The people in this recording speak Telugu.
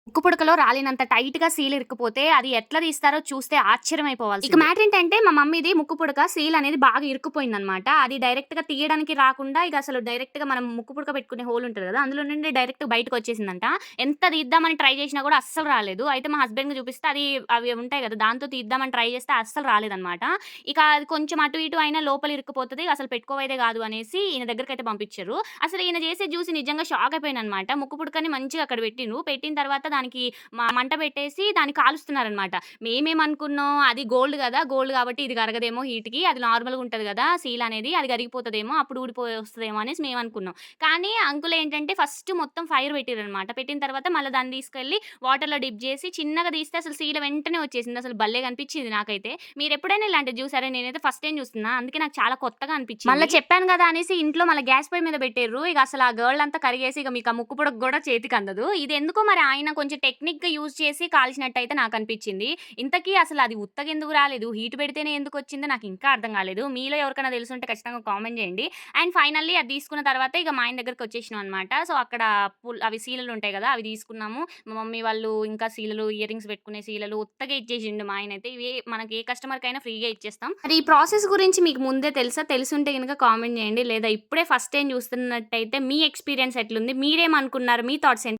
ముక్కు పుడకలో రాలినంత టైట్‌గా సీల్ ఇరుక్కుపోతే అది ఎట్లా తీస్తారో చూస్తే ఆశ్చర్యమైపోవాల్సిందే. ఇక మ్యాటర్ ఏంటంటే మా మమ్మీది ముక్కు పుడక సీల్ అనేది బాగా ఇరుక్కుపోయిందనమాట. అది డైరెక్ట్‌గా తీయడానికి రాకుండా ఇక అసలు డైరెక్ట్‌గా మనం ముక్కు పుడక పెట్టుకునే హోల్ ఉంటది కదా! అందులో నుండి డైరెక్ట్ బయటకొచ్చేసిందంట. ఎంత తీద్దామని ట్రై చేసినా కూడా అస్సలు రాలేదు. అయితే మా హస్బెండ్‌కి చూపిస్తే అవి ఉంటాయి కదా! దాంతో తీద్దామని ట్రై చేస్తే అస్సలు రాలేదనమాట. ఇక అది కొంచెం అటు ఇటు అయినా లోపల ఇరుక్కుపోతది. అసలు పెట్టుకోవైతే కాదు అనేసి ఈయన దగ్గరికైతే పంపించారు. అసలు ఈయన చేసేది చూసి నిజంగా షాక్ అయిపోయాననమాట. ముక్కు పుడకని మంచిగా అక్కడ పెట్టిండ్రు. పెట్టిన తర్వాత దానికి మంట పెట్టేసి దాన్ని కాలుస్తున్నారనమాట. మేమేమనుకున్నాం అది గోల్డ్ గదా! గోల్డ్ కాబట్టి ఇది కరగదేమో హీట్‌కి. అది నార్మల్‌గా ఉంటది గదా! సీల్ అనేది అది కరిగిపోతదేమో అప్పుడు ఊడిపోయి వస్తదేమో అనేసి మేమనుకున్నాం. కానీ అంకుల్ ఏంటంటే ఫస్ట్ మొత్తం ఫైర్ పెట్టిర్రనమాట. పెట్టిన తర్వాత మళ్ళా దాన్ని తీసుకెళ్ళి వాటర్‌లో డిప్ జేసి చిన్నగా తీస్తే అసలు సీల వెంటనే వచ్చేసింది. అసలు భలే కనిపించింది నాకైతే. మీరెప్పుడైనా ఇలాంటిది జూసారా? నేనైతే ఫస్ట్ టైమ్ చూస్తున్నా. అందుకే నాకు చాలా కొత్తగా అనిపించింది. మళ్ళా చెప్పాను గదా! అనేసి ఇంట్లో మళ్ళా గ్యాస్ పొయ్యి మీద పెట్టిర్రు. ఇక అసలు ఆ గర్ల్ అంతా కరిగేసి ఇక మీకు ఆ ముక్కు పుడక గూడా చేతికందదు. ఇది ఎందుకో మరి ఆయన కొంచెం టెక్నిక్‌గా యూజ్ చేసి కాల్చినట్టయితే నాకనిపించింది. ఇంతకీ అసలు అది ఉత్తగెందుకు రాలేదు? హీట్ పెడితేనే ఎందుకొచ్చిందో నాకింకా అర్థం కాలేదు. మీలో ఎవరికైనా తెలిసుంటే ఖచ్చితంగా కామెంట్ జేయండి. అండ్ ఫైనల్లీ అది తీసుకున్న తర్వాత ఇక మా ఆయన దగ్గరికొచ్చేసినాం అనమాట. సో, అక్కడ అవి సీలులుంటాయి గదా! అవి తీసుకున్నాము. మా మమ్మీ వాళ్ళు ఇంకా సీలలు, ఇయర్ రింగ్స్ పెట్టుకునే సీలలు ఉత్తగే ఇచ్చేసిండు మా ఆయనైతే. ఇవి మనకి ఏ కస్టమర్‌కైనా ఫ్రీగా ఇచ్చేస్తాం. మరి ఈ ప్రాసెస్ గురించి మీకు ముందే తెలుసా? తెలిసుంటే గనుక కామెంట్ జేయండి. లేదా ఇప్పుడే ఫస్ట్ టైమ్ చూస్తున్నట్టయితే మీ ఎక్స్‌పీరియన్స్ ఎట్లుంది? మీరేమనుకున్నారు? మీ థాట్స్ ఏంటి?